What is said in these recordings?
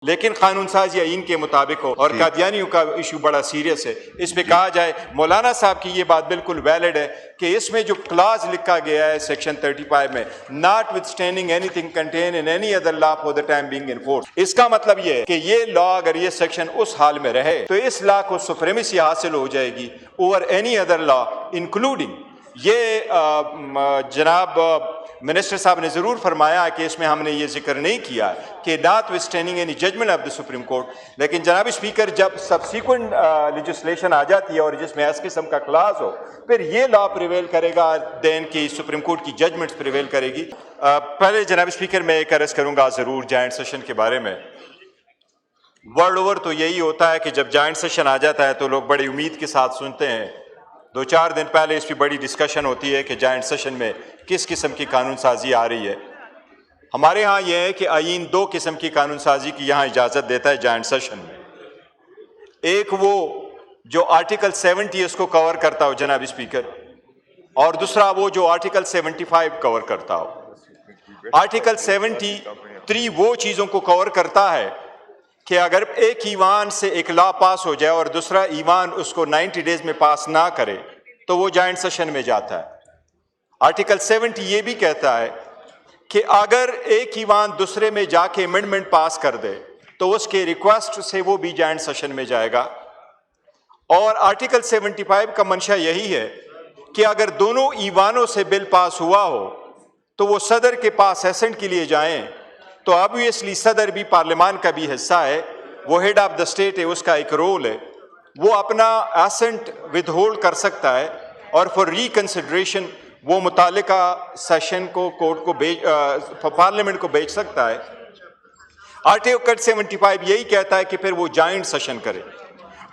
لیکن قانون ساز یا ان کے مطابق ہو اور قادیانیوں کا ایشو بڑا سیریس ہے. اس پہ کہا جائے مولانا صاحب کی یہ بات بالکل ویلڈ ہے کہ اس میں جو کلاز لکھا گیا ہے سیکشن 35 میں notwithstanding anything contain in any other law for the time being enforce, اس کا مطلب یہ ہے کہ یہ لا اگر یہ سیکشن اس حال میں رہے تو اس لا کو سپریمیسی حاصل ہو جائے گی اوور اینی ادر لا انکلوڈنگ. یہ جناب منسٹر صاحب نے ضرور فرمایا کہ اس میں ہم نے یہ ذکر نہیں کیا کہ notwithstanding any judgment of the supreme court, لیکن جناب اسپیکر جب سبسیکوینٹ لیجسلیشن آ جاتی ہے اور جس میں اس قسم کا کلاس ہو پھر یہ لا پریویل کرے گا دین کی سپریم کورٹ کی ججمنٹس پریویل کرے گی. پہلے جناب اسپیکر میں ایک عرض کروں گا ضرور جوائنٹ سیشن کے بارے میں. ورلڈ اوور تو یہی ہوتا ہے کہ جب جوائنٹ سیشن آ جاتا ہے تو لوگ بڑی امید کے ساتھ سنتے ہیں. 2-4 دن پہلے اس کی بڑی ڈسکشن ہوتی ہے کہ جوائنٹ سیشن میں کس قسم کی قانون سازی آ رہی ہے. ہمارے ہاں یہ ہے کہ آئین 2 قسم کی قانون سازی کی یہاں اجازت دیتا ہے جوائنٹ سیشن میں. ایک وہ جو آرٹیکل 70 اس کو کور کرتا ہو جناب اسپیکر، اور دوسرا وہ جو آرٹیکل 75 کور کرتا ہو. آرٹیکل 73 وہ چیزوں کو کور کرتا ہے کہ اگر ایک ایوان سے ایک لا پاس ہو جائے اور دوسرا ایوان اس کو 90 ڈیز میں پاس نہ کرے تو وہ جوائنٹ سیشن میں جاتا ہے. آرٹیکل 70 یہ بھی کہتا ہے کہ اگر ایک ایوان دوسرے میں جا کے امینڈمنٹ پاس کر دے تو اس کے ریکویسٹ سے وہ بھی جوائنٹ سیشن میں جائے گا. اور آرٹیکل 75 کا منشا یہی ہے کہ اگر دونوں ایوانوں سے بل پاس ہوا ہو تو وہ صدر کے پاس ایسنٹ کے لیے جائیں تو آبویسلی صدر بھی پارلیمان کا بھی حصہ ہے، وہ ہیڈ آف دا اسٹیٹ ہے، اس کا ایک رول ہے، وہ اپنا ایسنٹ ود ہولڈ کر سکتا ہے اور فار ریکنسیڈریشن وہ متعلقہ سیشن کو کورٹ کو پارلیمنٹ کو بھیج سکتا ہے. آرٹیکل 75 یہی کہتا ہے کہ پھر وہ جوائنٹ سیشن کرے.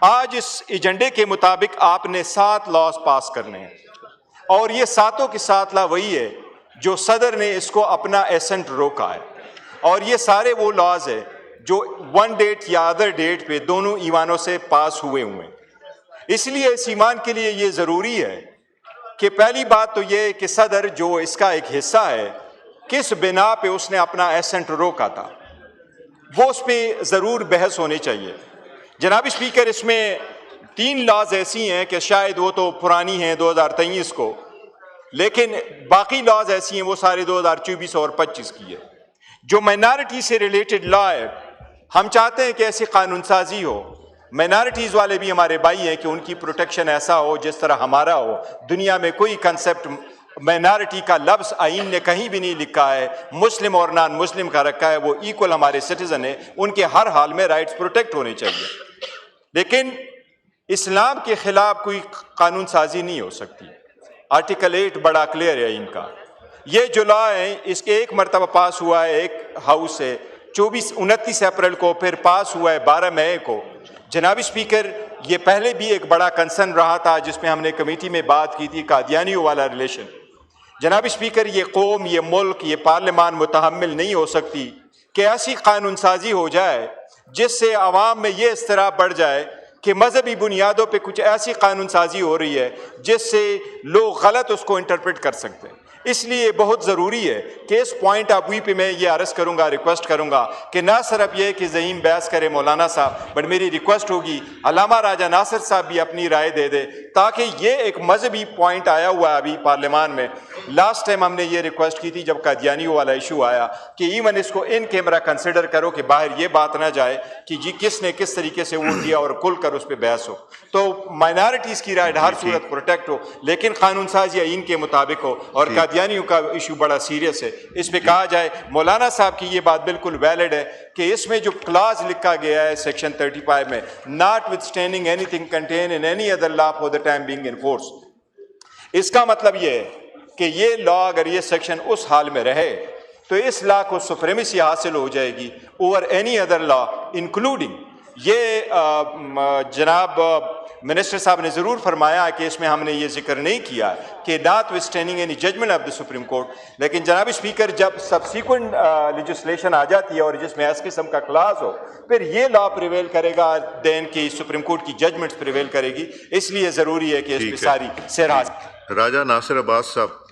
آج اس ایجنڈے کے مطابق آپ نے 7 لاز پاس کرنے ہیں اور یہ 7 کے 7 لا وہی ہے جو صدر نے اس کو اپنا ایسنٹ روکا ہے، اور یہ سارے وہ لاز ہیں جو 1 ڈیٹ یا ادر ڈیٹ پہ دونوں ایوانوں سے پاس ہوئے ہیں. اس لیے اس ایوان کے لیے یہ ضروری ہے کہ پہلی بات تو یہ کہ صدر جو اس کا ایک حصہ ہے کس بنا پہ اس نے اپنا ایسنٹ روکا تھا وہ اس پہ ضرور بحث ہونی چاہیے. جناب اسپیکر اس میں 3 لاز ایسی ہیں کہ شاید وہ تو پرانی ہیں 2023 کو، لیکن باقی لاز ایسی ہیں وہ سارے 2024 اور 25 کی ہے. جو مائنارٹی سے ریلیٹڈ لا ہے ہم چاہتے ہیں کہ ایسی قانون سازی ہو. مائنارٹیز والے بھی ہمارے بھائی ہیں کہ ان کی پروٹیکشن ایسا ہو جس طرح ہمارا ہو. دنیا میں کوئی کنسیپٹ مائنارٹی کا لفظ آئین نے کہیں بھی نہیں لکھا ہے، مسلم اور نان مسلم کا رکھا ہے، وہ ایکول ہمارے سٹیزن ہیں، ان کے ہر حال میں رائٹس پروٹیکٹ ہونے چاہیے. لیکن اسلام کے خلاف کوئی قانون سازی نہیں ہو سکتی. آرٹیکل 8 بڑا کلیئر ہے ان کا. یہ جو لا ہے اس کے ایک مرتبہ پاس ہوا ہے ایک ہاؤس سے 29 اپریل کو، پھر پاس ہوا ہے 12 مئی کو. جناب اسپیکر یہ پہلے بھی ایک بڑا کنسرن رہا تھا جس میں ہم نے کمیٹی میں بات کی تھی، قادیانیوں والا ریلیشن. جناب اسپیکر یہ قوم، یہ ملک، یہ پارلیمان متحمل نہیں ہو سکتی کہ ایسی قانون سازی ہو جائے جس سے عوام میں یہ اضطراب بڑھ جائے کہ مذہبی بنیادوں پہ کچھ ایسی قانون سازی ہو رہی ہے جس سے لوگ غلط اس کو انٹرپریٹ کر سکتے ہیں. اس لیے بہت ضروری ہے کہ اس پوائنٹ آف ویو پہ میں یہ عرض کروں گا، ریکویسٹ کروں گا کہ نہ صرف یہ کہ ذہین بحث کرے مولانا صاحب، بٹ میری ریکویسٹ ہوگی علامہ راجہ ناصر صاحب بھی اپنی رائے دے دے تاکہ یہ ایک مذہبی پوائنٹ آیا ہوا ہے ابھی پارلیمان میں. لاسٹ ٹائم ہم نے یہ ریکویسٹ کی تھی جب قادیانیوں والا ایشو آیا کہ ایون اس کو ان کیمرہ کنسیڈر کرو کہ باہر یہ بات نہ جائے کہ جی کس نے کس طریقے سے ووٹ دیا اور کھل کر اس پہ بحث ہو. تو مائنارٹیز کی رائٹ ہر صورت پروٹیکٹ ہو لیکن قانون سازی ان کے مطابق ہو. اور قادیانیوں کا ایشو بڑا سیریس ہے. اس پہ کہا جائے مولانا صاحب کی یہ بات بالکل ویلڈ ہے کہ اس میں جو کلاز لکھا گیا ہے سیکشن 35 میں notwithstanding anything contain in any other law for the time being enforce, اس کا مطلب یہ ہے کہ یہ لا اگر یہ سیکشن اس حال میں رہے تو اس لا کو سپریمیسی حاصل ہو جائے گی اوور اینی ادر لا انکلوڈنگ. یہ جناب منسٹر صاحب نے ضرور فرمایا کہ اس میں ہم نے یہ ذکر نہیں کیا کہ notwithstanding any judgment of the supreme court, لیکن جناب اسپیکر جب سبسیکوینٹ لیجسلیشن آ جاتی ہے اور جس میں اس قسم کا کلاس ہو پھر یہ لا پریویل کرے گا دین کی سپریم کورٹ کی ججمنٹس پریویل کرے گی. اس لیے ضروری ہے کہ اس میں ساری سیرات. راجہ ناصر عباس صاحب